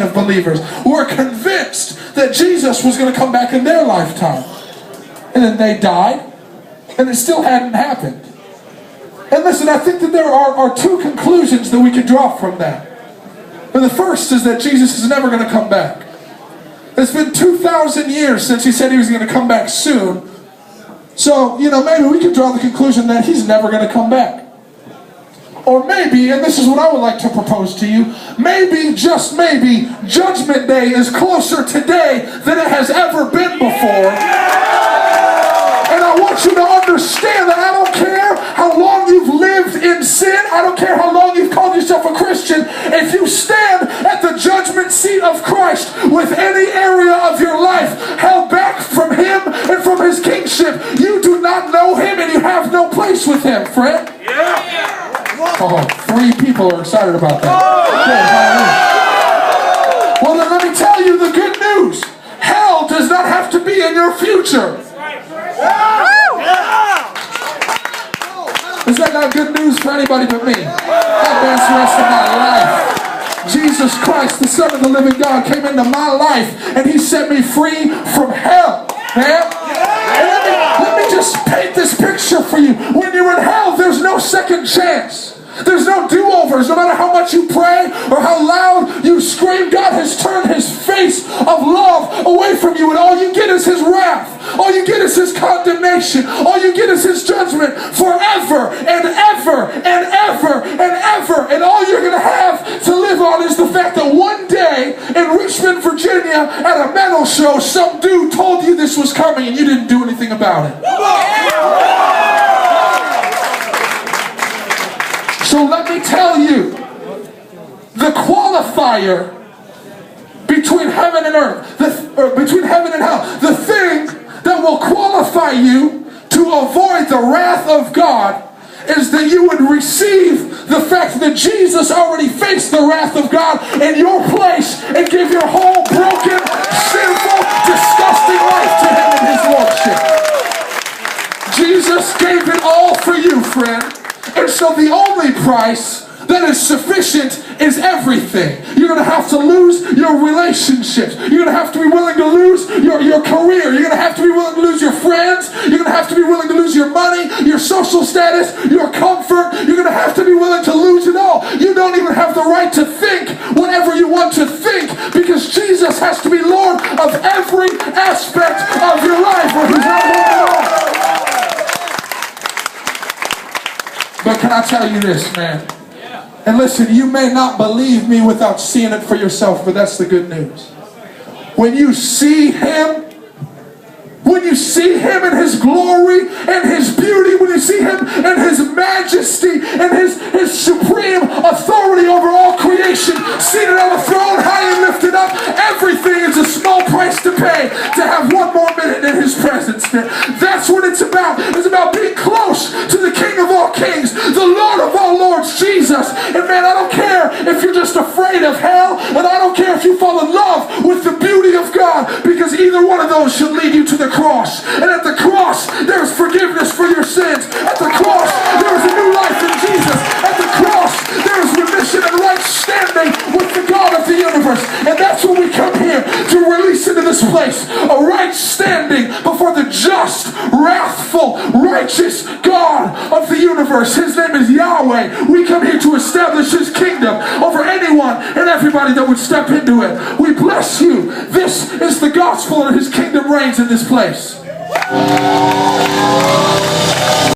of believers were convinced that Jesus was going to come back in their lifetime. And then they died, and it still hadn't happened. And listen, I think that there are two conclusions that we can draw from that. And the first is that Jesus is never going to come back. It's been 2,000 years since he said he was going to come back soon. So, maybe we can draw the conclusion that he's never going to come back. Or maybe, and this is what I would like to propose to you, maybe, just maybe, Judgment Day is closer today than it has ever been before. And I want you to understand that I don't care how long you've lived in sin. I don't care how long you've called yourself a Christian. If you stand at the judgment seat of Christ with any area of your life held back from Him and from His kingship, you do not know Him and you have no place with Him, friend. Oh, 3 people are excited about that. Well, then let me tell you the good news. Hell does not have to be in your future. Is that not good news for anybody but me? That means the rest of my life. Jesus Christ, the Son of the living God, came into my life and He set me free from hell. Man. And let me just paint this picture for you. When you're in hell, there's no second chance. There's no do-overs. No matter how much you pray or how loud you scream, God has turned His face of love away from you, and all you get is His wrath. All you get is His condemnation. All you get is His judgment forever and ever and ever and ever. And all you're going to have to live on is the fact that one day in Richmond, Virginia, at a metal show, some dude told you this was coming and you didn't do anything about it. So let me tell you, the qualifier between heaven and earth, between heaven and hell, the thing that will qualify you to avoid the wrath of God is that you would receive the fact that Jesus already faced the wrath of God in your place and gave your whole broken, sinful, disgusting life to Him in His Lordship. Jesus gave it all for you, friend. And so the only price that is sufficient is everything. You're going to have to lose your relationships. You're going to have to be willing to lose your career. You're going to have to be willing to lose your friends. You're going to have to be willing to lose your money, your social status, your comfort. You're going to have to be willing to lose it all. You don't even have the right to think whatever you want to think, because Jesus has to be Lord of every aspect of your life, or He's not Lord at all. But can I tell you this, man? And listen, you may not believe me without seeing it for yourself, but that's the good news. When you see Him, when you see Him in His glory and His beauty, when you see Him in His majesty and His supreme authority over all creation, seated on the throne, high and lifted up, everything is a small price to pay to have one more minute in His presence. That's what it's about. It's about being close to the King of all kings, the Lord of all lords, Jesus. And man, I don't care if you're just afraid of hell, and I don't care if you fall in love with the beauty of God, because either one of those should lead you to the cross. And at the cross, there's forgiveness for your sins. At the cross, there's a new life in Jesus. At the cross, there's remission and right standing with the God of the universe. And that's what we come here to release into this place. A right standing before the just, wrathful, righteous God of the universe. His name is Yahweh. We come here to establish His kingdom over anyone and everybody that would step into it. We bless you. This is the gospel, and His kingdom reigns in this place.